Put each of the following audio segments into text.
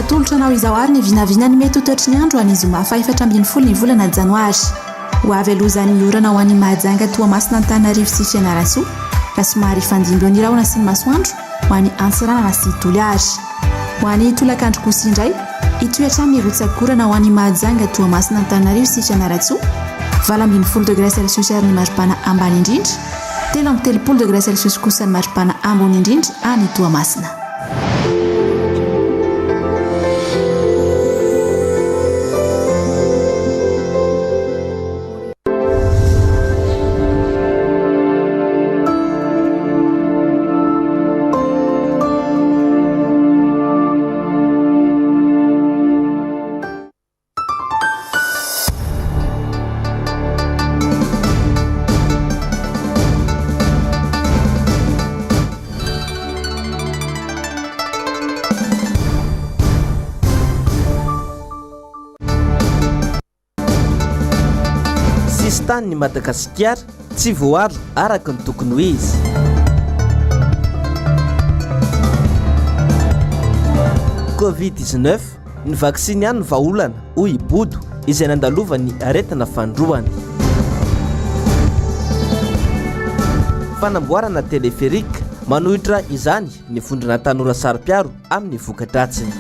atolotra anao izao ary ny vinavinany mety ho toetry ny andro any zoma fa 4 ny volana janoary ho avy alozan'ny orana ho any Mahajanga Toamasina Antananarivo sy Fianarantsoa ka somary fandimby ny rahona sy ny masoandro ho any Antsiranana sy Toliary ho any tolakandro kosa indray itoetra mirotsak'orana ho any Mahajanga Toamasina Antananarivo sy Fianarantsoa 20 degré Celsius ary ny maripana ambany indrindra 13 degré Celsius kosa ny maripana ambony indrindra any Toamasina. Ny Madagasikara tsy voalo araka ny tokony ho izy. Covid-19 ny vaksiny ihany ny vahaolana ho ibodo izay nandalova ny aretina fandroany. Fanamboarana teleferika manohitra izany ny vondrona Tanora Sarimpiaro amin'ny vokadratsiny.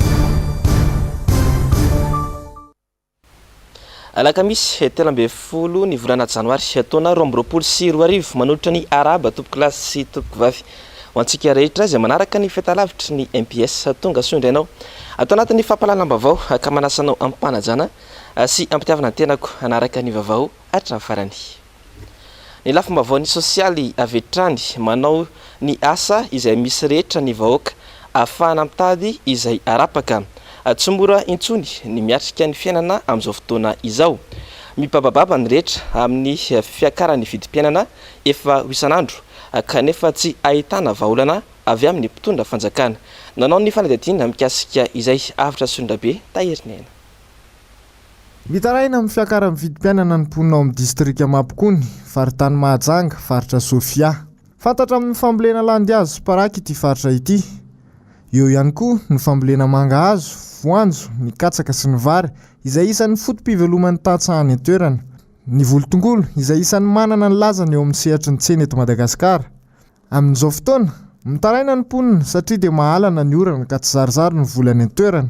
Alakamisy 13 ny volana janoary taona 2024 manohitra ny araba tompoko lasy sy tompoko vavy ho antsika rehetra izay manaraka ny fetalavitra ny MPS tonga soa indrainao atao anatin'ny fampalalam-bavao ka manasanao ampanajana sy ampitiavana ny tenako anaraka ny vavao hatrany farany. Ny lafim-bavaon'ny sosialy avetrany manao ny asa izay misy rehetra ny vahoaka ahafahana mitady izay arapaka tsy mora intsony ny miatrika ny fiainana amin'izao fotoana izao. Mipabababa ny rehetra amin'ny fiakaran'ny vidim-piainana efa ho isan'andro kanefa tsy ahitana vahaolana avy amin'ny mpitondra fanjakana. Nanao ny fanadihadiana mikasika izay avitra Sondrabe tahiriny aina. Mitaraina amin'ny fiakaran'ny vidim-piainana ny mponina ao amin'ny distrika Mampikony, faritany Mahajanga, faritra Sofia. Fantatra amin'ny fambolena landihazo sy paraky ity faritra ity. Eo ihany koa ny fambolena mangahazo, voanjo, ny katsaka sy ny vary izay isan'ny fotom-piveloman'ny tantsahan'ny toerana. Ny volotongolo izay isan'ny manana ny lazany eo amin'ny sehatry ny tsena eto Madagasikara. Amin'izao fotoana, mitaraina ny mponina satria dia mahalana ny orana ka tsy zarizary ny volany toerana.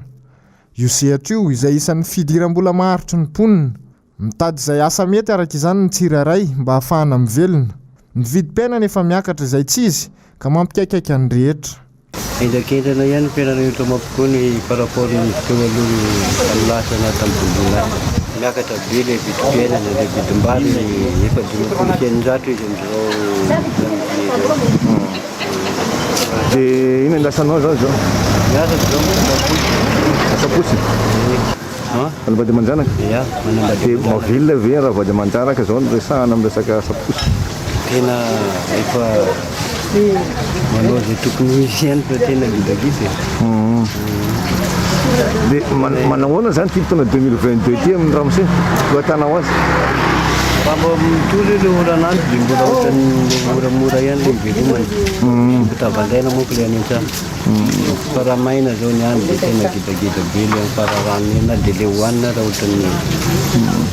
Io sehatra io izay isan'ny fidiram-bola maharitry ny mponina. Mitady izay asa mety araka izany ny tsirairay mba hahafahana mivelona. Ny vidim-piainana efa miakatra izay tsy izy ka mampikaikaika ny rehetra. Endrakendrana ihany fiainana eto Mampikony par rapport ny fotoana aloha lasa anaty ambondona. Miakatra be ilay vidim-piainana, ilay vidim-bary efa 500 izy amin'izao. Dia ino andasanao zao? Miasa zao Asaposy? Alabady manjanaka? Ia, dia mavilona ve raha vady manjanaka zao ny resahana amin'ny resaka asaposy? Tena efa manao izay tokony misy ihany fa tena gidagida. Dia manahoana zany ity fotoana 2022 ity amin'ny ramose lohatanao azy? Raha mba mitory ilay oranandro dia mbola ohatran'ny moramora ihany ilay velomany. Tavandaina moa ilay any an-trano. Fa raha maina zao ny andro dia tena gidagida be ilay fararano ena dia ilay hohanina raha ohatran'ny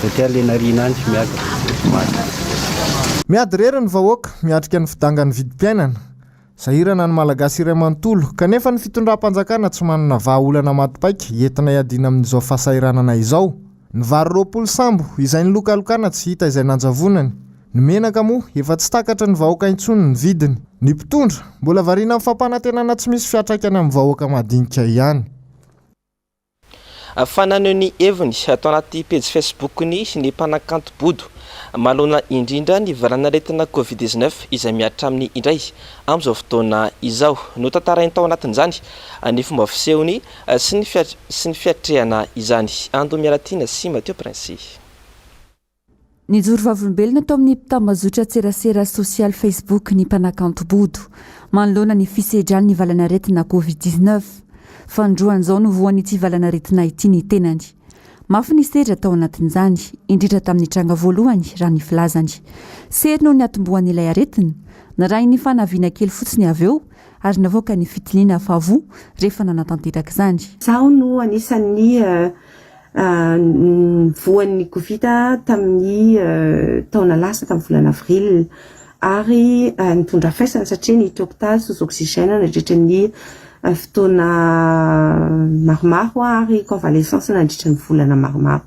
satria ilay nariana any sy miakatra. Miady rery ny vahoaka miatrika ny fidangan'ny vidim-piainana. Sahirana ny malagasy iray manontolo kanefa ny fitondram-panjakana tsy manana vahaolana matopaika entina hiadiana amin'izao fahasahiranana izao. Ny vary 20 sambo izay ny lokalokana tsy hita izay nanjavonany. Ny menaka moa efa tsy takatra ny vahoaka intsony ny vidiny. Ny mpitondra mbola variana amin'ny fampanantenana tsy misy fiatraikany amin'ny vahoaka madinika ihany. Fananeho ny heviny atao anaty page Facebook-ny ny mpanakanto bodo malona indrindra ny valanaretina Covid-19 izay miatra amin'ny indray amin'izao fotoana izao. Notantarainy tao anatin'izany ny fomba fisehony sy ny fiatrehana izany. Ando miaratiana sy Mathieu Prince. Ny joro vavolombelona tao amin'ny mpitambazotry tserasera sosialy Facebook ny mpanakanto bodo manoloana ny fisedrany ny valanaretina Covid-19. Fandroany zao no voan'ny ity valanaretina ity ny tenany. Mafy ny sedra tao anatin'izany, indrindra tamin'ny tranga voalohany raha ny filazany. Sery no ny atombohan'ilay aretina, naray ny fanaviana kely fotsiny avy eo ary navoaka ny fitiliana vavo rehefa nanatanteraka izany. Zaho no anisan'ny voan'ny Covid tamin'ny taona lasa tamin'ny volana avril ary nitondra faisana satria nitokta sous oxygène nandritra ny fotoana maromaro ary convalescence nandritra ny volana maromaro.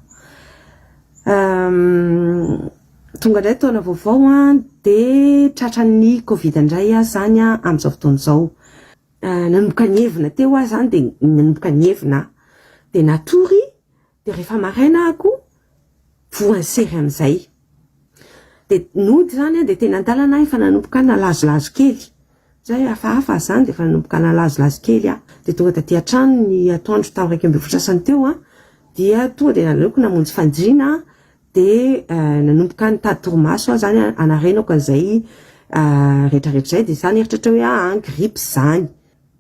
Tonga indray taona vaovao dia tratran'ny Covid indray zany amin'izao fotoana izao. Nanomboka ny hevina teo zany dia nanomboka ny hevina dia natory dia rehefa maraina ako voany sery amin'izay. Dia nody zany dia tena an-dalana efa nanomboka nalazolazo kely. Zay hafahafa zany dia efa nanomboka nalazolazo kely dia tonga taty an-trano ny atoandro tamin'ny 2 teo dia tonga dia naloko namonjy fanjina dia nanomboka nitady torimaso zany anarenako an'izay rehetrarehetra izay dia zany eritratra hoe grippe zany.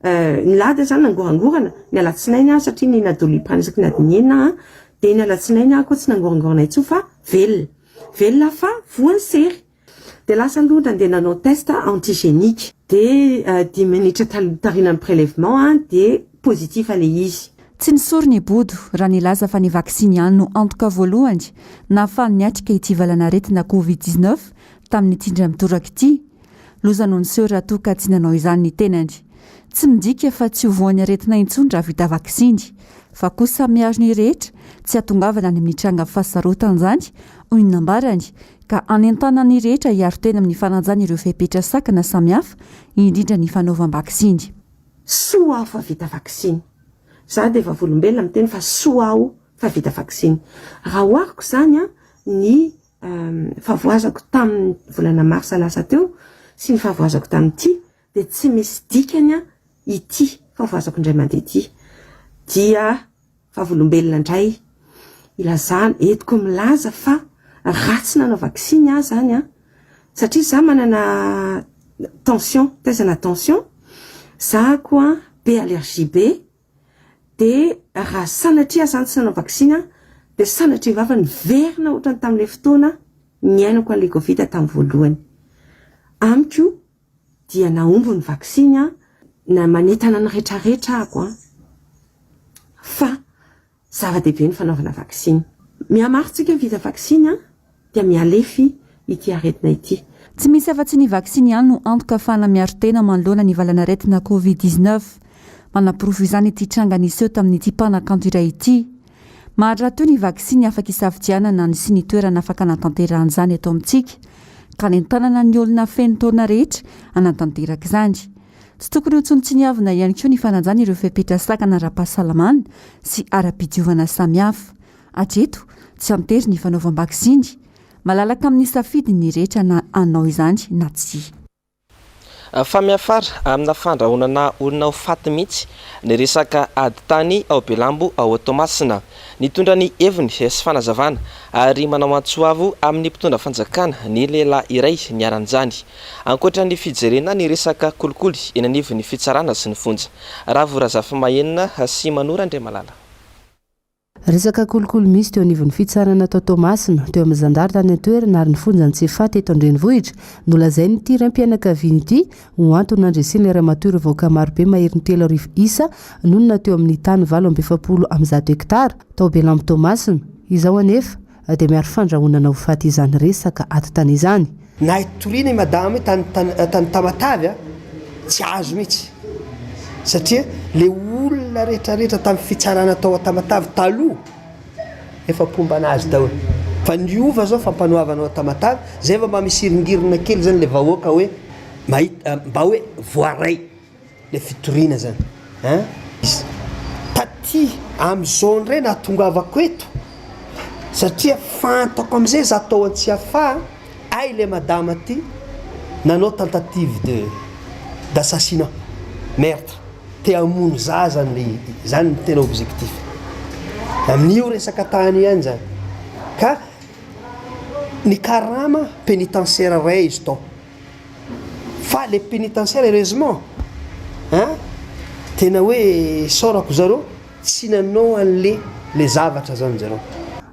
Ny lady zany nangorangorana ny alatsinainy satria ny nadoliprana isaky nadinina dia ny alatsinainy koa tsy nangorangorana intsony fa velona fa voany sery. Dia lasa aloha dia nanao test antigénique dia 10 minitra tarina ny prélèvement dia positif ilay izy. Tsy nisory ny bodo raha nilaza fa ny vaksiny ihany no antoka voalohany nahafaly niatrika ity valanaretina Covid-19 tamin'ny tindra mitoraka ity. Loza no niseho raha toa ka tsy nanao izany ny tenany. Tsy midika fa tsy ho voan'ny aretina intsony raha vita vaksiny fa kosa miaro ny rehetra tsy hatongavana ny mitranga fahasarotana izany hoy ny nambarany ka anentana ny rehetra hiaro tena amin'ny fananjana ireo fepetra sakana samihafa indrindra ny fanaovam-vaksiny. Soa aho fa vita vaksiny. Za dia efa volombelona miteny fa soa aho fa vita vaksiny. Raha oariko zany ny favoazako tamin'ny volana marsa lasa teo sy ny favoazako tamin'ity dia tsy misy dikany ity favoazako indray mandeha ity. Dia fa volombelona indray ilazana entiko milaza fa ratsy nanao vaksiny zany satria za manana tension, taizana tension, za koa be allergie be. Dia raha sanatria zany tsy nanao vaksiny dia sanatria vava niverina ohatrany tamin'ilay fotoana niainako an'ilay Covid tamin'ny voalohany. Amiko dia naombo ny vaksiny na manentana ny rehetrarehetra ako fa zava-dehibe ny fanaovana vaksiny. Mihamaritsika vita vaksiny dia mialefy ity aretina ity. Tsy misy afa-tsy ny vaksiny ihany no antoka ahafahana miaro tena manoloana ny valanaretina Covid-19. Manapirofo izany ity tranga niseho tamin'ity mpanakanto iray ity. Mahatra toy ny vaksiny afaka isafidianana ny sy ny toerana afaka anatanteran'izany eto amintsika ka nentanana ny olona feno taona rehetra anatanteraka izany. Tsy tokony ho tsonitsinyavina ihany koa ny fananjana ireo fepetra sakana ara-pahasalamana sy ara-pidiovana samihafa. Hatreto tsy antery ny fanaovam-vaksiny. Malalaka amin'ny safidy ny rehetra na anao izany na tsy. Famiafara amina fandrahonana olona ho faty mihitsy ny resaka ady tany ao Belambo ao Toamasina. Nitondra ny heviny sy fanazavana ary manao antsoavo amin'ny mpitondra fanjakana ny lehilahy iray niaran'izany. Ankoatra ny fijerena ny resaka kolikoly eny anivon'ny fitsarana sy ny fonja. Raha vorazafy mahenina sy manora Andria Malala. Resaka kolikoly misy teo anivon'ny fitsarana tao Toamasina teo amin'ny Zandary tany an-toerana ary ny fonjany Tsefaty eto Andrenivohitra nolazainy ity raim-pianakaviany ity ho antony nandresiny ny ramatory vahoaka marobe mahery ny 3,000 isa nonona teo amin'ny tany 770 amin'ny 100 hektara tao Belambo Toamasina. Izao anefa dia miaro fandrahonana ho faty izany resaka aty tany izany. Na itoriana madama tany Tamatavy tsy azo mihitsy satria le olona rehetrarehetra tamin'ny fitsarana tao Tamatavy taloha efa pomba anazy daholo. Fa ny ova zao fampanoavana ao Tamatavy zay va mba misy iringirina kely zany le vahoaka hoe mba hoe voaray le fitoriana zany. Taty amin'izao ndray nahatongavako eto satria fantako amin'izay za tao Antsiafa ay le madama ty nanao tentative d'assassinat meurtre te hamono za zany ny tena objectif amin'io resaka tany ihany zany ka ny karama pénitentiaire ray izy tao fa le pénitentiaire heureusement tena hoe sorako zareo tsy nanao an'le zavatra zany zareo.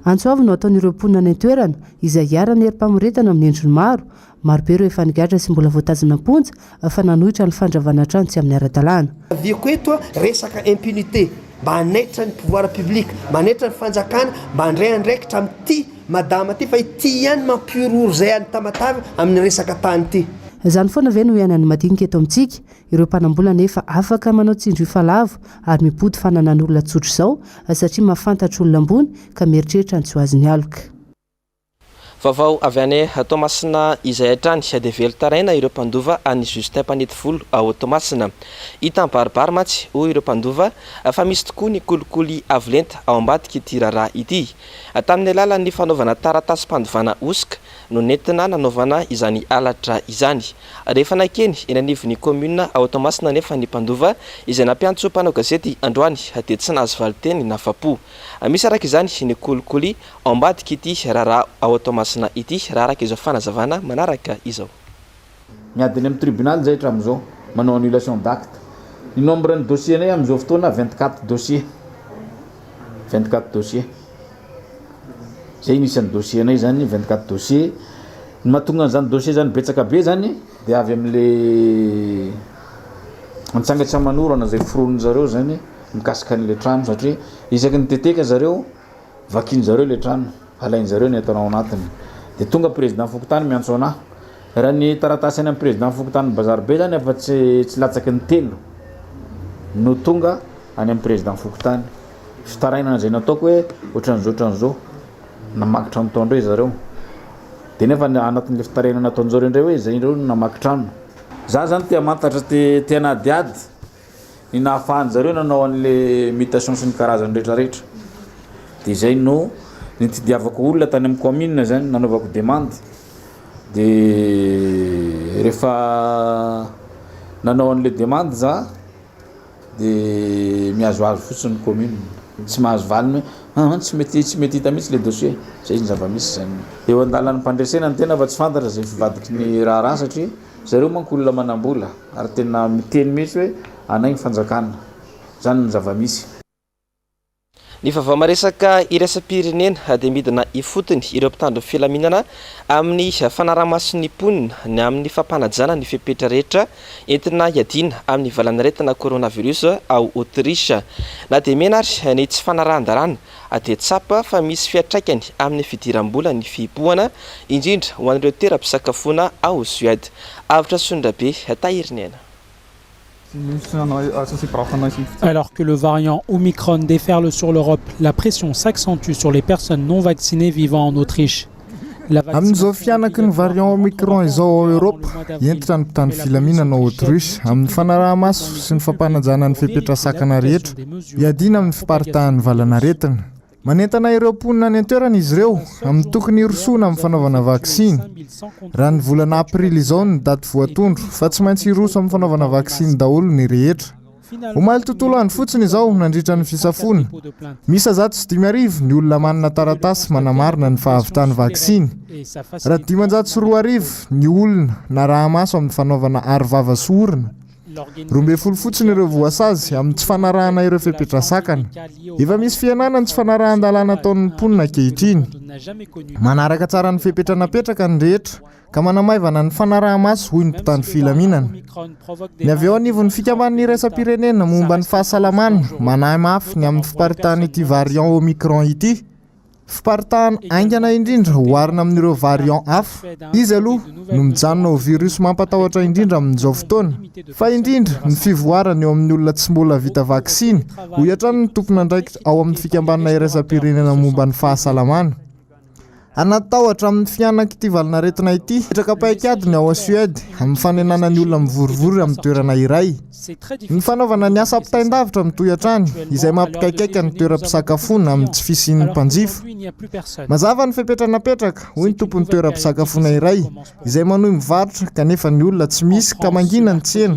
Antsoavy no ataon'ireo mponina ny toerana izay hiarana erim-pamoretana amin'ny endriny maro be ireo efa nigadra sy mbola voatazana ponja fa nanohitra ny fandravana trano tsy amin'ny ara-dalàna. Viako eto resaka impunité mba hanaitra ny pouvoir public, manaitra ny fanjakana, mba handray andraikitra amin'ity madama ty fa ity ihany mampiororo zay any tamatavy amin'ny resaka tany ity. Izany foana ve no ianany madinika eto amintsika ireo mpanambola nefa afaka manao tsindro ifalavo ary mipody fananan'olona tsotra izao satria mahafantatra olona ambony ka mieritreritra ny tsy ho azony aloka. Vaovao avy any Toamasina izay hatrany dia velotaraina ireo mpandova any Justin Panetivolo ao Toamasina. Hita mibaribary mantsy hoy ireo mpandova fa misy tokoa ny kolikoly avolenta ao ambadika ity raharaha ity. Tamin'ny alalan'ny fanaovana taratasy mpandovana osika no nentina nanaovana izany alatra izany. Rehefa nakeny eny anivon'ny commune ao Toamasina nefa ny mpandova izay nampiantso mpanao gazety androany dia tsy nahazo valiteny nafapo. Misy araka izany ny kolikoly ao ambadika ity raharaha ao Toamasina ity raha araka izao fanazavana manaraka izao. Miadiny amin'ny tribunal zay hatramin'izao manao annulation d'acte. Ny nombre ny dossier nay amin'izao fotoana 24 dossier. 24 dossier. Zay inisan'ny dossier nay zany 24 dossier. Ny mahatonga an'izany dossier zany betsaka be zany dia avy amin'le antsangatsy manorana zay fironiny zareo zany mikasika an'le trano satria isaky ny teteka zareo vakiny zareo le trano alainy zareo ny atanao anatiny. Dia tonga président Fokotany miantso anahy. Raha ny taratasy any amin'ny président Fokotany bazary be zany afa tsy latsaky ny telo no tonga any amin'ny président Fokotany. Fitaraina zay nataoko hoe ohatran'izao namaky trano tao indray zareo. Dia nefa anatin'le fitaraina nataon'izao indray hoe zay indreo namaky trano. Za zany tia mantatra tena diady ny nahafahany zareo nanao an'le mutation sy ny karazany rehetrarehetra. Dia zay no nitidiavako olona tany amin'ny commune zany nanaovako demande. Dia rehefa nanao an'le demande za dia mihazoazo fotsiny ny commune. Tsy mahazo valiny hoe tsy mety hita mihitsy le dossier. Zay ny zava-misy zany. Eo an-dalan'ny mpandresena ny tena fa tsy fantatra zay fivadiky ny raharaha satria zareo manko olona manambola ary tena miteny mihitsy hoe anay ny fanjakana. Zany ny zava-misy. Ny vaovao maresaka iraisam-pirenena dia midina ifotony ireo mpitandro filaminana amin'ny fanaraha-mason'ny mponina ny amin'ny fampanajana ny fepetra rehetra entina hiadina amin'ny valanaretina coronavirus ao Autriche. Na dia mena ary ny tsy fanarahan-dalàna dia tsapa fa misy fiatraikany amin'ny fidiram-bola ny fihibohana indrindra ho an'ireo toeram-pisakafoana ao Suède. Avitra Sondrabe Tahirinena. Alors que le variant Omicron déferle sur l'Europe, la pression s'accentue sur les personnes non vaccinées vivant en Autriche. Amin'izao fianaky ny variant Omicron izao ao Europe, entitra ny mpitandro filaminana ao Autriche amin'ny fanaraha-maso sy ny fampanajana ny fepetra-sakana rehetra hiadina amin'ny fiparitahan'ny valanaretina. Manentana ireo mponina any an-toerana izy ireo amin'ny tokony hirosoana amin'ny fanaovana vaksiny. Raha ny volana aprily izao ny daty voatondro fa tsy maintsy hiroso amin'ny fanaovana vaksiny daholo ny rehetra. Omaly tontolo andro fotsiny izao nandritra ny fisafona. Misa 105 ny olona manana taratasy manamarina ny fahavitany vaksiny. Raha 502 ny olona naraha-maso amin'ny fanaovana aro-vava sy orina. 12 fotsiny ireo voasazy amin'ny tsy fanarahana ireo fepetra-sakana. Efa misy fianana ny tsy fanarahan-dalàna ataon'ny mponina ankehitriny. Manaraka tsara ny fepetra napetraka ny rehetra ka manamaivana ny fanaraha-maso hoy ny mpitandro filaminana. Ny avy eo anivon'ny fikamban'ny iraisam-pirenena momba ny fahasalamana manahy mafy ny amin'ny fiparitahana ity variant Omicron ity. Fiparitahana aingana indrindra hoarina amin'ireo variant hafa. Izy aloha no mijanona ho virus mampatahotra indrindra amin'izao fotoana. Fa indrindra ny fivoarana eo amin'ny olona tsy mbola vita vaksiny ho hiatrany ny tompona andraikitra ao amin'ny fikambanana iraisam-pirenena momba ny fahasalamana. Anatahotra amin'ny fianaka ity valanaretina ity, petraka paikadiny ao Suède amin'ny fanenana ny olona mivorivory amin'ny toerana iray. Ny fanaovana ny asa ampitain-davitra amin'ny tohatrany izay mampikaikaika ny toeram-pisakafoana amin'ny tsy fisian'ny mpanjifo. Mazava ny fepetra napetraka hoy ny tompon'ny toeram-pisakafoana iray izay manohy mivarotra kanefa ny olona tsy misy ka mangina ny tsena.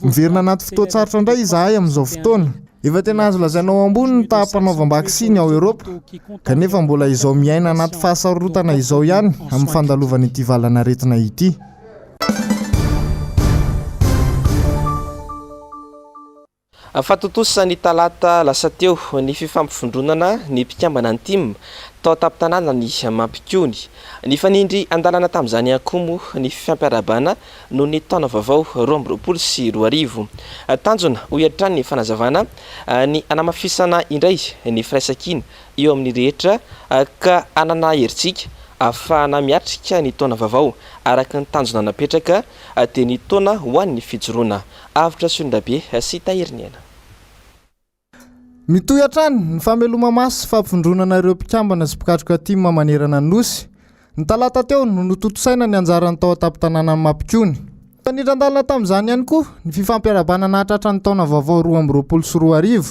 Miverina anaty fotoan-tsarotra indray izahay amin'izao fotoana. Efa tena azo lazainao ambony ny taham-panaovam-baksiny ao Eropa kanefa mbola izao miaina anaty fahasarotana izao ihany amin'ny fandalovana ity valanaretina ity. Fatotosany talata lasa teo ny fifampifondronana ny mpikambana antime tao taptanana ny mampikony ny fanindry andalana tamin'izany akomo ny fiampiarabana no ny taona vaovao 2024 tanjona hoiatrany ny fanazavana ny anamafisana indray ny firaisakina eo amin'ny rehetra ka anana heritsika afahana miatrika ny taona vaovao araka ny tanjona napetraka dia ny taona ho an'ny fijoroana avitra Sondabe sy Tahiriniana. Mitohy hatrany ny fameloma masy fampifondronana ireo mpikambana sy mpikatroka tima manerana ny nosy. Ny talata teo no nototosaina ny anjarany tao an-taptanana ny Mampikony. Fanindran-dalana tamin'izany ihany koa ny fifampiarabana nahatratra ny taona vaovao 2024.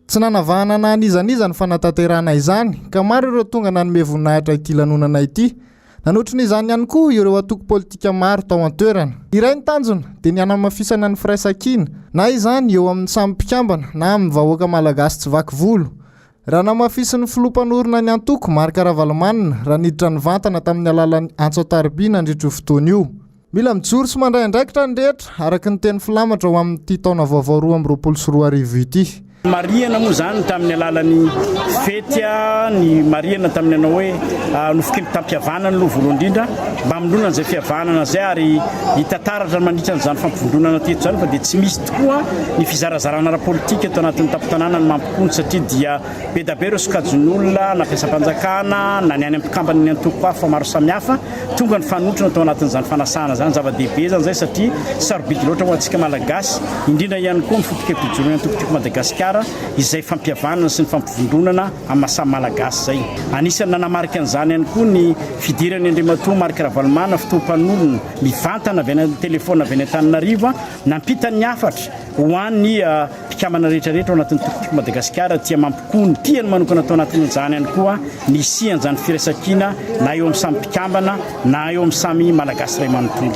Tsy nanavahana na anizaniza ny fanatanterahana izany ka maro ireo tonga nanome voninahitra ity lanonana ity. Nanotry n'izany ihany koa ireo atoko politika maro tao an-toerana. Iray ny tanjona dia ny anamafisana ny firaisakina na izany eo amin'ny samy mpikambana na amin'ny vahoaka malagasy tsy vaky volo. Raha namafisy ny filompanorona ny antoko Marc Ravalomanina raha niditra ny vantana tamin'ny alalan'ny Antsoataribina nandritra fotoana io. Mila mijoro sy mandray andraikitra ny rehetra araka ny teny filamatra ho amin'ity taona vaovao 2024 ity. Mariana moa zany tamin'ny alalan'ny fetya ny mariana tamin'ny anao hoe nofoky mitampiavanana aloha voalohany indrindra mba hamindrona an'izay fihavanana zay ary hitantaratra mandritra n'izany fampivondronana teto zany fa dia tsy misy tokoa ny fizarazarana ara-politika eto anatin'ny taptanana ny Mampikony satria dia be da be ireo sokajin'olona na mpiasam-panjakana na ny any am-pikambana ny antoko hafa maro samihafa tonga ny fanotrana tao anatin'izany fanasana zany zava-dehibe zany zay satria sarobidy loatra ho antsika malagasy indrindra ihany koa ny fotokem-pijoroana antokotiko Madagasikara izay fampiavanana sy ny fampivondronana amin'ny maha malagasy zay. Anisany nanamarika an'izany ihany koa ny fidirany Andriamatoa Marc Ravalomanina fitompanolona mivantana avy any telefona avy any Antananarivo nampita ny hafatra ho an'ny mpikambana rehetrarehetra ao anatin'ny tokotiko Madagasikara tia Mampikony tiany manokana tao anatin'izany ihany koa ny sian'izany firaisakina na eo amin'ny samy mpikambana na eo amin'ny samy malagasy iray manontolo.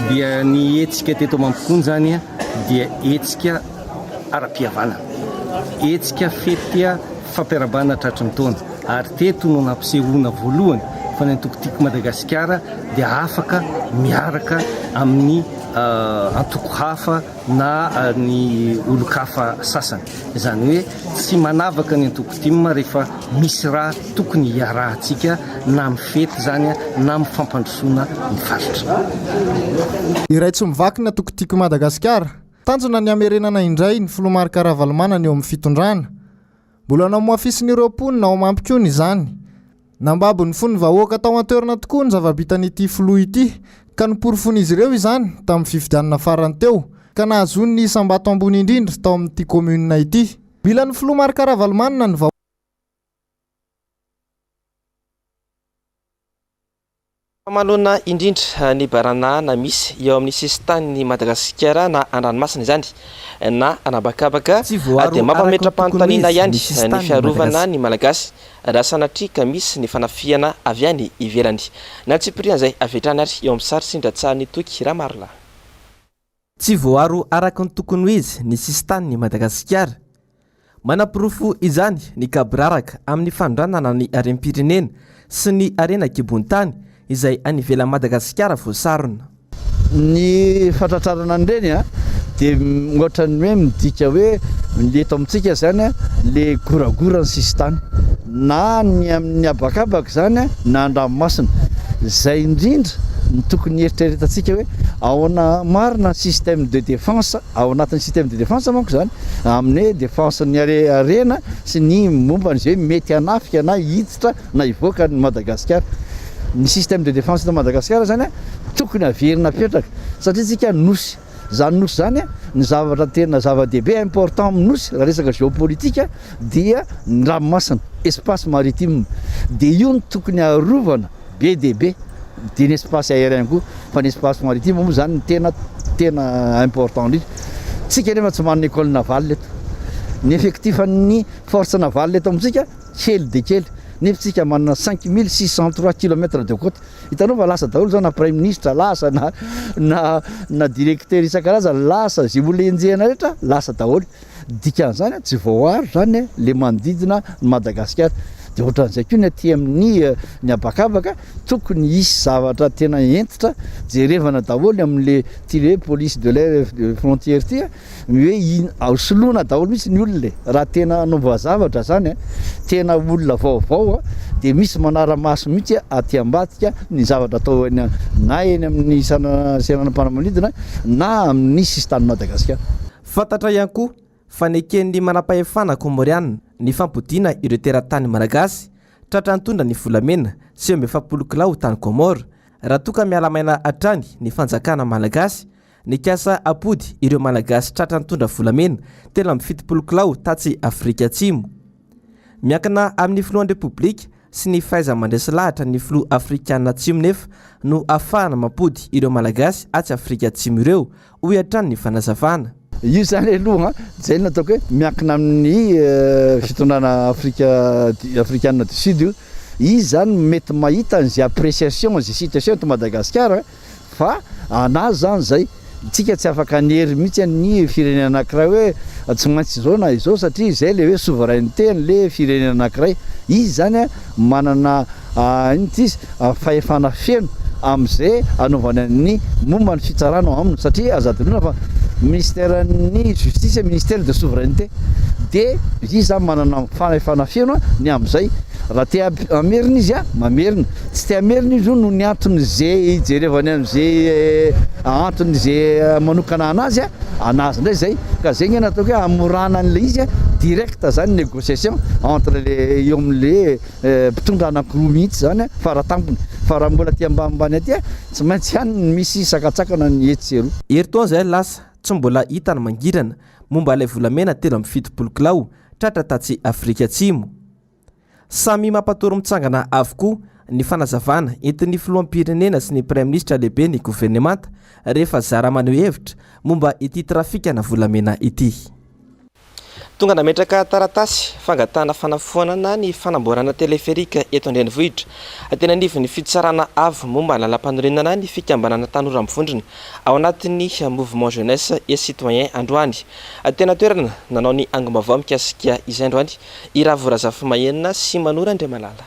Dia ny etsika teto Mampikony zany dia etsika ara-pihavanana. Etsika fetya fampiarabana tratran'ny taona ary teto no nampisehoana voalohany fa ny antokotiko Madagasikara dia afaka miaraka amin'ny antoko hafa na ny olo-kafa sasany. Izany hoe tsy manavaka ny antokotima rehefa misy raha tokony hiarahantsika na amin'ny fety zany na amin'ny fampandrosoana ny faritra. Iray tsy mivaky ny antokotiko Madagasikara. Tanjona ny amerenana indray ny filoha Marc Ravalomanina eo amin'ny fitondrana. Mbola namoafisin'ireo mponina ao Mampikony izany. Nambabo ny fony vahoaka tao an-toerana tokoa ny zava-bitan'ity filoha ity ka niporofonizy ireo izany tamin'ny fifidianana farany teo ka nahazony ny isam-bato ambony indrindra tao amin'ity komunina ity. Mila ny filoha Marc Ravalomanina ny Malona indrindra ny baranahana misy eo amin'ny sisin-tany Madagasikara na an-dranomasina izany na anabakabaka dia mampametra-panontaniana ihany ny fiarovana ny malagasy raha sanatrika misy ny fanafiana avy any ivelany. Na Tsipriana izay avetrany ary eo amin'ny sary sindratsahan'ny toky Ramarla. Tsy voaro araka ny tokony ho izy ny sisin-tany Madagasikara. Manapirofo izany ny kabraraka amin'ny fandranana ny harem-pirenena sy ny arena kibon-tany izay anivela Madagasikara voasarona. Ny fatratrarana an'ireny dia ohatrany hoe midika hoe eto amintsika zany le goragora ny sisitany na ny amin'ny abakabaka zany na an-dranomasina. Zay indrindra ny tokony eritreretantsika hoe ahoana marina ny système de défense ao anatin'ny système de défense manko zany amin'ny défense ny arena sy ny momba n'izay mety hanafika na hiditra na hivoaka ny Madagasikara. Ny système de défense de Madagasikara zany tokony averina petraka satria tsika nosy zany nosy zany ny zavatra tena zava-dehibe important amin'ny nosy raha resaka géopolitika dia ny ranomasina espace maritime dia io ny tokony arovana be dia be dia ny espace aérien koa fa ny espace maritime moa zany tena important indrindra. Tsika nefa tsy manana école navale eto, ny effectif ny force navale eto amintsika kely dia kely nefa tsika manana 5603 km de côte. Hitanao fa lasa daholo zao na premier ministre lasa na directeur isan-karazany lasa zay olona enjehana rehetra lasa daholo. Dikan'izany tsy voaaro zany le manodidina Madagasikara. dia ohatran'izay koa ny aty amin'ny ny abakabaka tokony isy zavatra tena entitra jerevana daholo amin'le ty le police de l'air frontière ty hoe ausoloana daholo mihitsy ny olona le raha tena nova zavatra zany tena olona vaovao dia misy manara-maso mihitsy aty ambadika ny zavatra atao na eny amin'ny senanam-panamanidina na amin'ny sistany Madagasikara. Fantatra ihany koa fa neken'ny manam-pahefana Komoriana ny fampodiana ireo teratany malagasy tratra nitondra ny volamena sy 70 kilao tany Komora raha toka mialamaina hatrany ny fanjakana malagasy ny kasa apody ireo malagasy tratra nitondra volamena tena 70 kilao tatsy Afrika Atsimo. Miankina amin'ny filohan'ny Republika sy ny faiza mandresy lahatra ny filoha Afrikana Atsimo nefa no afahana mampody ireo malagasy atsy Afrika Atsimo ireo hoy hatrany ny fanazavana. Io zany aloha zay nataoko hoe miankina amin'ny fitondrana afrikanina du sud io izy zany mety mahita an'izay appréciation zay situation to Madagasikara fa anazy zany zay tsika tsy afaka anery mihitsy ny firenena anankiray hoe tsy maintsy izao na izao satria zay le hoe souveraineté an'le firenena anankiray izy zany manana izy fahefana feno am'izay anaovana ny momba ny fitsarana aminy satria azadinona fa ministère ny justice ministère de souveraineté dia izy zany manana fahefana feno ny am'izay raha te amerina izy mamerina tsy te amerina izy no ny anton'izay jerevany am'izay anton'izay manokana anazy anazy indray zay ka zay ny nataoko hoe amorana an'le izy direct zany négociation entre le eo amin'le mpitondra anankiroa mihitsy zany faratampony fa raha mbola ty ambanimbany aty tsy maintsy ihany misy sakatsakana ny etseroa. Eritoan zay lasa tsy mbola hita ny mangirana momba ilay volamena telo 70 kilao tratra tatsy Afrika Atsimo. Samy mampatory mitsangana avokoa ny fanazavana entin'ny filoham-pirenena sy ny prime ministre lehibe ny gouvernemanta rehefa zara maneho hevitra momba ity trafikana volamena ity. Tonga nametraka taratasy fangatana fanafonana ny fanamboarana teleferika eto andrenivohitra tena nivy ny fitsarana avo momba lalam-panorenana ny fikambanana tanora mivondrona ao anatin'ny mouvement jeunesse et citoyen androany tena toerana nanao ny angom-baovao mikasika izay androany iravorazafy mahenina sy manora Andriamalala.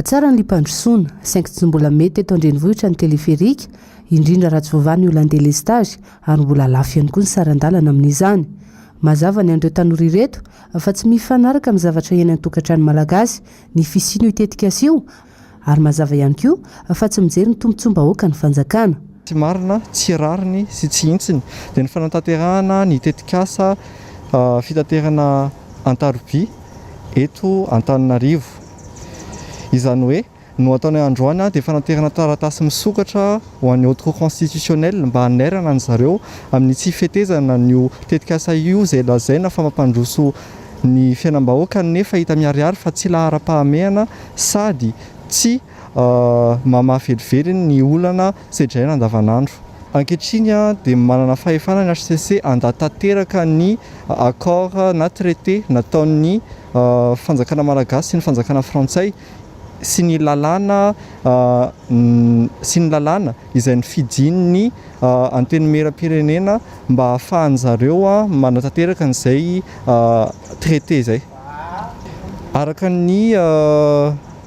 Tsara ny mpandrosoana saingy tsy mbola mety eto andrenivohitra ny teleferika indrindra raha tsy voavany olona andeha lestage ary mbola lafo ihany koa ny sarandalana amin'izany. Mazava ny andreo tanora ireto fa tsy mifanaraka amin'ny zavatra iainan'ny tokantrano malagasy ny fisiny itetika io ary mazava ihany koa fa tsy mijery ny tombontsom-bahoaka ny fanjakana. Tsy marina, tsy rariny sy tsy intsiny dia ny fanatanterahana ny tetikasa fitaterana Antaroby eto Antananarivo. Izany hoe no ataonay androany dia fanaterana taratasy misokatra ho an'ny haute cour constitutionnelle mba hanerana ny zareo amin'ny tsy fitezana ny tetikasa io zay lazaina fa mampandroso ny fiainam-bahoaka nefa hita miharihary fa tsy lahara-pahamehana sady tsy mamahavelively ny olana sedraina andavanandro. Ankehitriny dia manana fahefana ny HCC andatanteraka ny accord na traité nataon'ny fanjakana malagasy sy ny fanjakana frantsay sy ny lalàna izay ny fidin'ny antenimera-pirenena mba ahafahan'zareo manatanteraka an'izay traité zay. Araka ny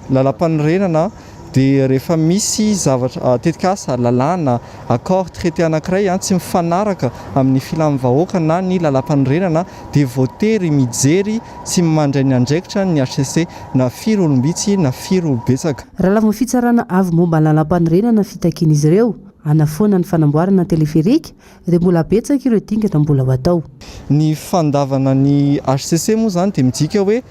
lalam-panorenana dia rehefa misy zavatra tetikasa lalàna accord traité anankiray tsy mifanaraka amin'ny filamin'ny-vahoaka na ny lalam-panorenana dia voatery mijery sy mandray ny andraikitra ny HCC na firy olombitsy na firy olobetsaka. Raha lava fitsarana avy momba lalam-panorenana fitakian'izy ireo anafoana ny fanamboarana teleferika dia mbola betsaka ireo dingana mbola ho atao. Ny fandavana ny HCC moa zany dia midika hoe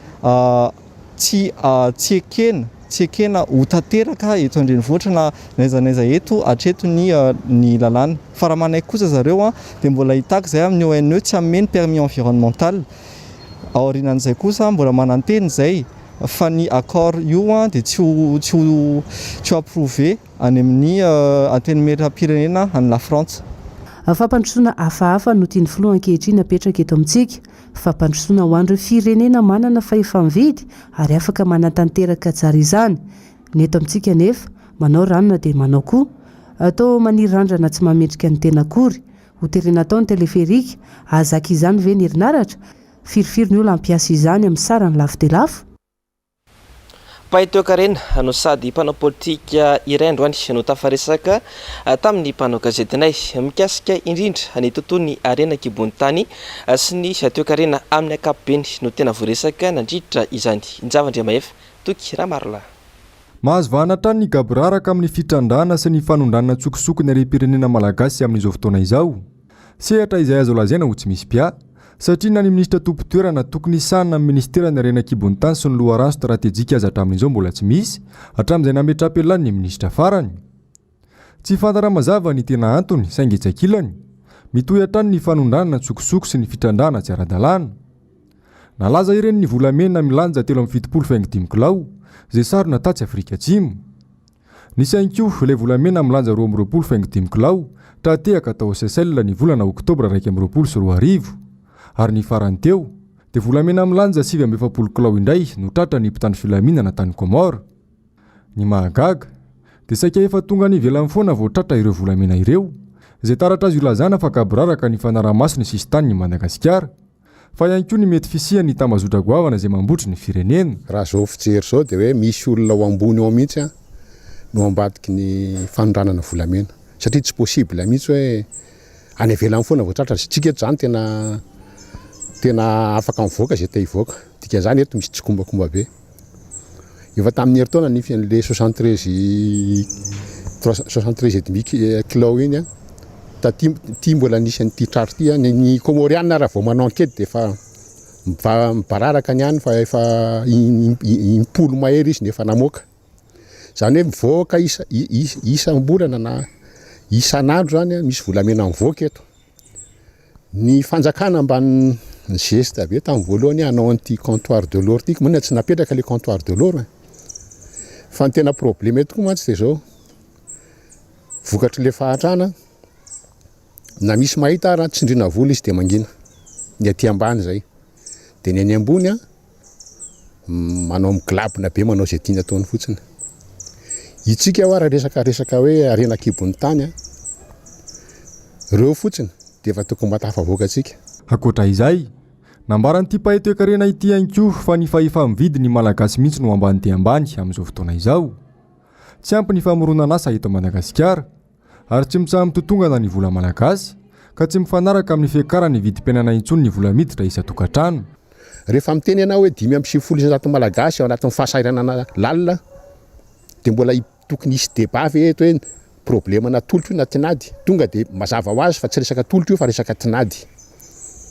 tsy ekena ho tanteraka eto andrenivohitra na naizanaiza eto hatreto ny lalàna fa raha manaiky kosa zareo dia mbola hitako zay amin'ny ONE tsy ameny permis environnemental aorinan'izay kosa mbola mananteny zay fa ny accord io dia tsy ho approuvé any amin'ny antenimera-pirenena any la France. Fampandrosoana hafahafa no tiany filoha ankehitriny apetraka eto amintsika. Fampandrosoana ho an'ireo firenena manana fahefa-mividy ary afaka manatanteraka tsara izany. Ny eto amintsika nefa manao ranona dia manao koa atao maniry randrana tsy mametrika ny tena akory ho terena atao ny teleferika azaka izany ve ny herinaratra firifiry ny olona ampiasa izany amin'ny sarany lafo dia lafo. Paitokarena no sady mpanao politika iray androany no tafaresaka tamin'ny mpanao gazetinay mikasika indrindra ny tontolon'ny arena kibony tany sy ny toekarena amin'ny ankapobeny no tena voaresaka nandritra izany Njavandriamaefa toky Ramarola. Mahazo vahana trany ny gaboraraka amin'ny fitrandrana sy ny fanondrana tsokosokony repirenena malagasy amin'izao fotoana izao. Sehatra izay azo lazaina ho tsy misy pia satria na ny ministra tompo-toerana tokony isahana amin'ny ministera ny arena kibony tany sy ny loharano stratéjika azy hatramin'izao mbola tsy misy hatramin'izay nametra-pelany ny ministra farany. Tsy fantara mazava ny tena antony saingy etsakilany mitohy hatrany ny fanondrana tsokosoko sy ny fitrandrana tsy ara-dalàna. Nalaza ireny ny volamena milanja 3.75 kilao izay sarona tatsy Afrika Atsimo. Nisy ihany koa ilay volamena milanja 2.25 kilao tahatehaka tao Seychelles ny volana Oktobra 2024 ary ny farany teo dia volamena milanja 7.70 kilao indray no tratra ny mpitandro filaminana tany Komora. Ny mahagaga dia saika efa tonga ny velany foana vao tratra ireo volamena ireo izay taratra azy ilazana fa gaboraraka ny fanaraha-masony sisy tany ny Madagasikara. Fa ihany koa ny mety fisiany tambazotra goavana izay mambotry ny firenena. Raha zao fijery zao dia hoe misy olona ao ambony ao mihitsy no ambadiky ny fanondranana volamena satria tsy possible mihitsy hoe any ivelany foana vao tratra tsika eto zany tena afaka mivoaka izay te hivoaka. Dikan'izany eto misy tsikombakomba be. Efa tamin'ny herintaona ny le 73,5 kilao iny ty mbola nisy an'ity tratra ty ny Komoriana raha vao manao ankety dia efa mibararaka ny any fa efa impolo mahery izy nefa namoaka. Zany hoe mivoaka isambolana na isan'andro zany misy volamena mivoaka eto. Ny fanjakana ambany ny geste be tamin'ny voalohany hanao an'ity comptoir de l'or ty moa tsy napetraka le comptoir de l'or fa ny tena problème eto koa mantsy dia zao vokatry le fahatrana na misy mahita raha tsindrina vola izy dia mangina ny aty ambany zay dia ny any ambony manao miglabona be manao izay tiany ataony fotsiny. Itsika raha resaka hoe arena kibony tany reo fotsiny dia efa tokony matafavoaka atsika. Akoatra izay nambaran'ity paitoekarena ity ihany koa fa ny fahefa-mividy ny malagasy mihitsy no ambany dia ambany amin'izao fotoana izao. Tsy ampy ny famoronana asa eto Madagasikara ary tsy mitsaha mitotongana ny vola malagasy ka tsy mifanaraka amin'ny fiakarany vidim-piainana intsony ny vola miditra isa-tokantrano. Rehefa miteny ianao hoe 5.900 malagasy ao anatin'ny fahasahiranana lalina dia mbola tokony hisy débat eto hoe problemana tolotro na tinady tonga dia mazava ho azy fa tsy resaka tolotro io fa resaka tinady.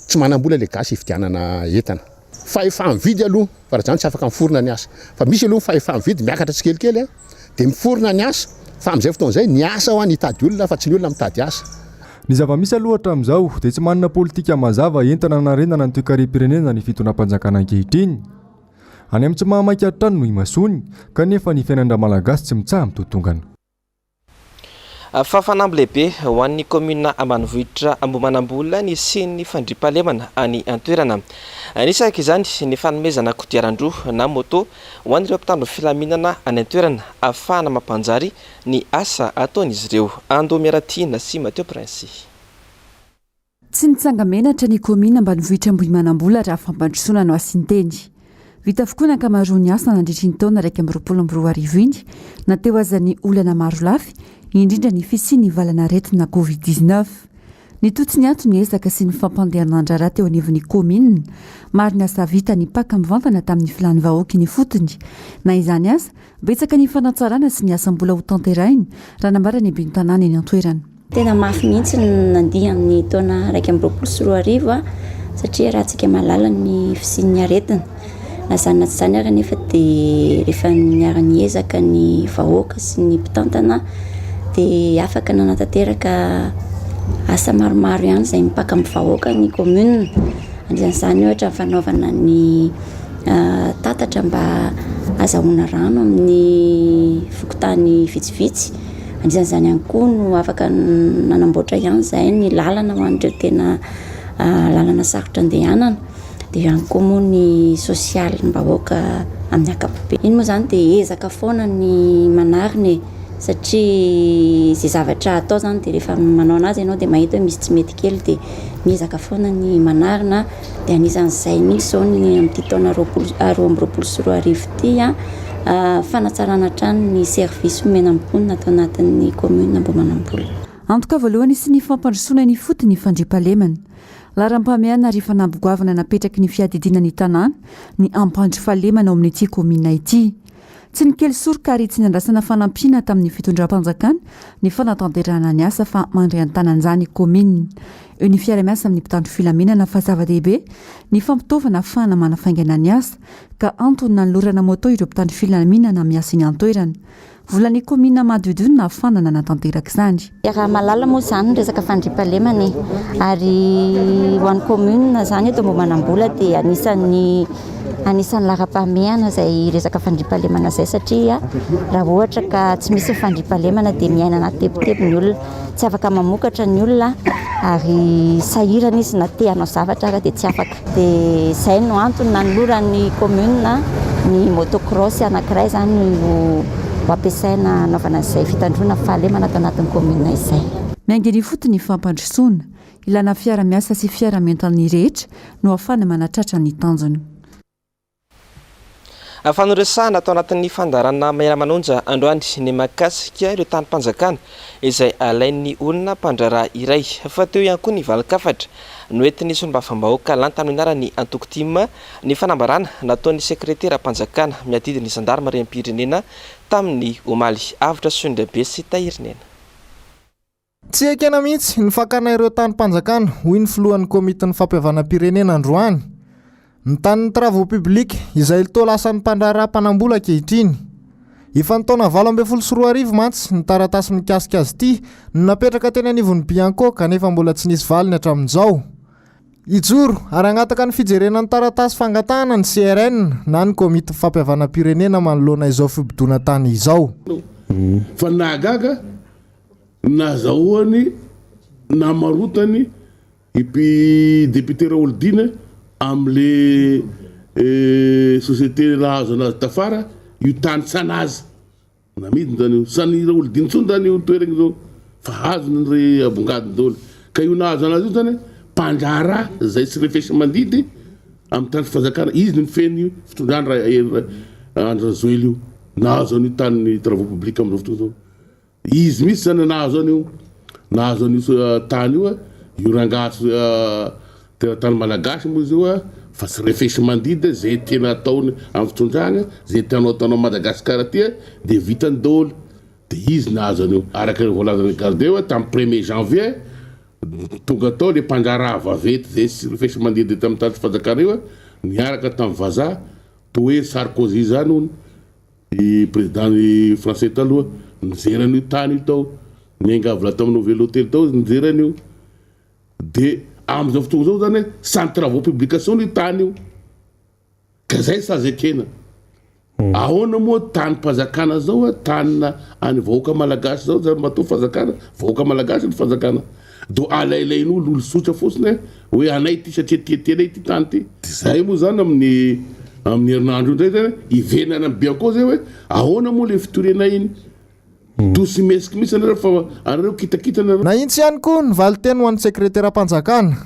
Tsy manam-bola le gasy hividianana entana. Fa efa mividy aloha fa raha zany tsy afaka miforona ny asa. Fa misy aloha fa efa mividy miakatra tsikelikely dia miforona ny asa fa amin'izay fotoana izay ny asa ho any hitady olona fa tsy ny olona mitady asa. Ny zava-misy aloha hatramin'izao dia tsy manana politika mazava entana narenana ny toe-karem-pirenena ny fitondram-panjakana ankehitriny. Any amin'ny tsy mahamaika hatrany no imasony kanefa ny fiainana malagasy tsy mitsaha mitotongana. Fafanamby lehibe ho an'ny komina ambanivohitra Ambohimanambola ny siny fandriampahalemana any an-toerana. Nisaka izany ny fanomezana kodiaran-droa na moto ho an'ireo mpitandro filaminana any an-toerana ahafahana mampanjary ny asa ataon'izy ireo. Ando Miaratina sy Mateo Prince. Tsy nitsangamenatra ny komina ambanivohitra Ambohimanambola raha fampandrosoana no asinteny. Vita avokoa ny ankamaroan'ny asa nandritry ny taona 2024 iny nateo azan'ny olana maro lafy indrindra ny fisiany valana aretina Covid-19. Ny totsiny antony ezaka sy ny fampandehanandrara teo anivon'ny komina marina asa vita ny paka mivantana tamin'ny filany vahoaka ny fotony. Na izany asa betsaka ny fanatsarana sy ny asa mbola ho tanterainy raha nambara ny ambiny tanàna eny an-toerana. Tena mafy mihitsy nandiha amin'ny taona 2024 satria raha tsika malala ny fisian'ny aretina. Na zany na tsy zany ary nefa dia rehefa niara-ny ezaka ny vahoaka sy ny mpitantana dia afaka nanatanteraka asa maromaro ihany izay mipaka amin'ny vahoaka ny komuna. Anisan'izany ohatra fanaovana ny tatatra mba azahoana rano amin'ny fokotany vitsivitsy. Anisan'izany ihany koa no afaka nanamboatra ihany izay ny lalana ho an'ireo tena lalana sarotra andehanana. Dia ihany koa moa ny sosialy ny vahoaka amin'ny ankapobeny. Iny moa zany dia ezaka foana ny manariny satria izay zavatra atao zany dia rehefa manao anazy ianao dia mahita hoe misy tsy mety kely dia miezaka foana ny manarina. Dia anisan'izay mihitsy zao ny amin'ity taona 2024 ity fanatsarana trano ny service omena amponina atao anatin'ny commune mbo manambola. Antoka voalohany sy ny fampandrosoana ny fotony fandriampahalemana laharam-pameana ary fanambogoavana napetraky ny fiadidinany tanàna ny ampandry fahalemana ao amin'ity komina ity. Tsy ny kely soroka ary tsy ny andrasana fanampiana tamin'ny fitondram-panjakana ny fanatanterahana ny asa fa mandray an-tanan'izany komina. Eo ny fiara-miasa amin'ny mpitandro filaminana fa zava-dehibe ny fampitaovana ahafahana manafaingana ny asa ka antony nanolorana moto ireo mpitandro filaminana miasa iny antoerana. Volan'ny komina Madodona afanana natanteraka izany. Raha malala moa izany ny resaka fandriampahalemana ary ho an'ny komina izany eto mbo manambola dia anisan'ny lara-pahamehana izay resaka fandriampahalemana izay satria raha ohatra ka tsy misy fandriampahalemana dia miaina anaty tebotebo ny olona, tsy afaka mamokatra ny olona ary sahirana izy na te hanao zavatra ary dia tsy afaka. Dia izay no antony nanoloran'ny komina ny motocross anankiray izany no ampiasaina anaovana izay fitandrona fahalemana ato anatin'ny komina izay. Miainga ny fotony fampandrosoana ilana fiara-miasa sy fiara-mentan'ny rehetra no ahafahana manatratra ny tanjony. Fanoresahana atao anatin'ny fandarana mairamanonja androany ny makasika ireo tany-panjakana izay alain'ny olona mpandraraha iray. Fa teo ihany koa ny valikafatra noentin'ny solombavam-bahoaka lantanoinarany Antokotima ny fanambarana nataon'ny sekretera-mpanjakana miadidin'ny zandarma rem-pirenena tamin'ny omaly avitra Sondrabe sy Tahirinena. Tsy ekena mihitsy ny fakana ireo tany-panjakana hoy ny filohan'ny komitin'ny fampihavanam-pirenena androany. Ny tanin'ny travaux publics izay to lasan'ny mpandraraha mpanambola ankehitriny. Efa ny taona 2024 mantsy ny taratasy mikasika azy ity no napetraka teny anivon'ny Bianco kanefa mbola tsy nisy valiny hatramin'izao. Ijoro ary agnataka ny fijerenan'ny taratasy fangatahana ny CRN na ny komity fampihavanam-pirenena manoloana izao fibodona tany izao. Fa nagaga nazahoany namarotany epi député Raoldina amle société nahazo anazy tafara io tany tsanazy na midiny zany sany Raoldina tsony zany io toerana zao fa hazony re abongadiny daholo ka io nahazo anazy io zany mpandrara zay tsy refesy mandidy amin'ny tany fanjakana izy ny feny fitondrany Andra Joely io nahazo an'io tany travaux publics amin'izao fotoana zao izy misy zany nahazo an'io tany io rangaso teratany malagasy moa izy io fa tsy refesy mandidy zay tena ataony amin'ny fitondrana zay tianao ataonao Madagasikara aty dia vitany daholo dia izy nahazo an'io araka ny voalazany gardeo tamin'ny 1er janvier tonga tao le mpandraraha vavety zay tsy refesy mandidy tamin'ny tany fanjakana io niaraka tamin'ny vazaha toa hoe Sarkozy zany hono i président français taloha nijeran'io tany io tao niangavy tamin'ny Nouvel Hôtel tao nijeran'io dia amin'izao fotoana zao zany sans travaux publication io tany io ka zay sazy ekena ahoana moa tany mpanjakana zao tanina any vahoaka malagasy zao zany matoa fanjakana vahoaka malagasy ny fanjakana do alailain'olo olo sotra fotsiny hoe anay ty satria tietenay ty tany ty zay moa zany amin'ny herinandro ndray zany ivenana amin'ny Bianco zay hoe ahoana moa le fitorenay iny tosy mesiky misy anareo fa anareo kitakitana na intsy ihany koa ny valiteny ho an'ny sekretera-mpanjakana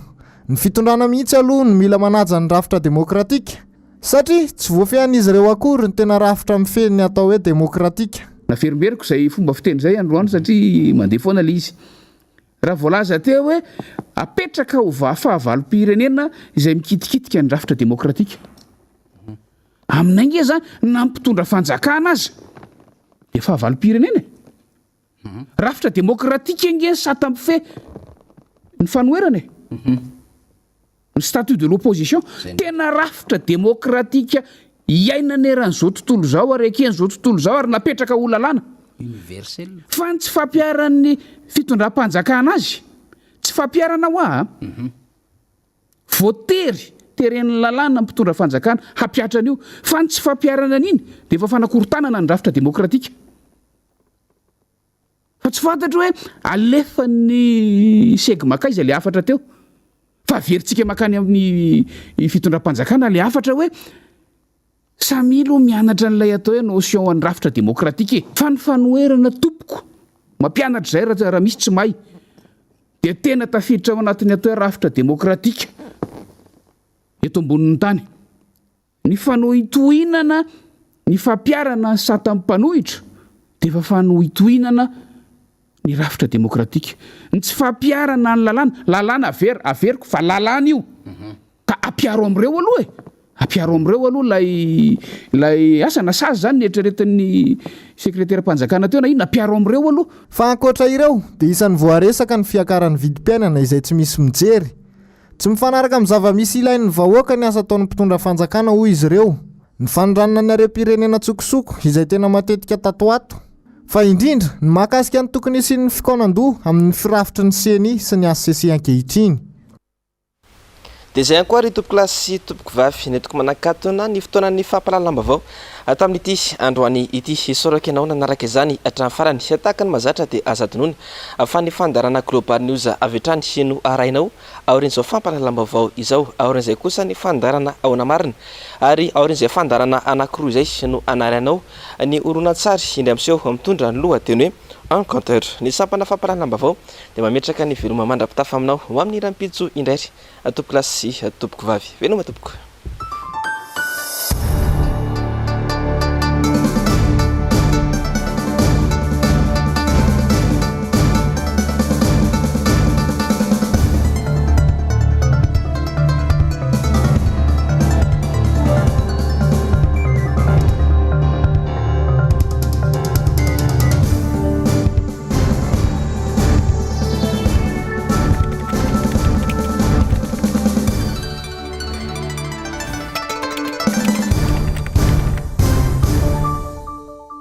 ny fitondrana mihitsy aloha ny mila manaja ny rafitra demokratika satria tsy voafehan'izy ireo akory ny tena rafitra mifeny atao hoe demokratika. Naferimberiko zay fomba fiteny zay androany satria mandeha foana le izy raha voalaza teo hoe apetraka ho fahavalo-pirenena izay mikitikitika ny rafitra demokratika aminange zany nampitondra fanjakana azy dia fahavalo-pirenena rafitra demokratika inge sata ampife ny fanoerana ny statut de l'opposition tena rafitra demokratika iainaneran'izao tontolo zao ary eken'izao tontolo zao ary napetraka ho lalàna universel fa tsy fampiaran'ny fitondram-panjakana azy tsy fampiarana ho voatery teren'ny lalàna mpitondra fanjakana hampiatra an'io fa tsy fampiarana an'iny dia efa fanakorontanana ny rafitra demokratika fa tsy fantatra hoe alefa ny seg makaizy le afatra teo fa veritsika makany amin'ny fitondram-panjakana le afatra hoe samilo mianatra n'ilay atao hoe notion an'ny rafitra demokratika fa ny fanoerana tompoko mampianatra zay raha misy tsy may dia tena tafiditra ao anatin'ny atao hoe rafitra demokratika eto ambonin'ny tany ny fanohitohinana ny fampiarana ny satam-panohitra dia efa fanohitohinana ny rafitra demokratika. Ny tsy fampiarana ny lalàna averiko fa lalàna io ka ampiaro am'ireo aloha ampiaro am'ireo aloha lay asana sazy zany ny eritreretin'ny sekretera mpanjakana teo na ino ampiaro am'ireo aloha. Fa ankoatra ireo dia isan'ny voaresaka ny fiakaran'ny vidim-piainana izay tsy misy mijery. Tsy mifanaraka amin'ny zava-misy ilain'ny vahoaka ny asa ataon'ny mpitondra fanjakana hoy izy ireo. Ny fanondranana ny harem-pirenena tsokosoko izay tena matetika tatoato. Fa indrindra ny mahakasika ny tokony isian'ny fikaonan-doha amin'ny firafitry ny CNI sy ny ACC ankehitriny. Dia izay ankoa ry tompoko lahy sy tompoko vavy netiko manakatona ny fotoanan'ny fampahalalam-baovao atamin'ity androany ity isoraka ianao nanaraka izany hatramin'ny farany tahaka ny mahazatra dia azadinoana fa ny fandarana Global News avy hatrany sy no arainao aorin'izao fampahalalam-baovao izao aorin'izay kosa ny fandarana aona marina ary aorin'izay fandarana anankiroa izay sy no anarainao ny oronan-tsary indray amin'izao mitondra ny lohateny hoe encounteur ny sampana fampahalalam-baovao dia mametraka ny veloma mandrapitafa aminao ho amin'ny rampitso indray tompoko lahy sy tompoko vavy veloma tompoko.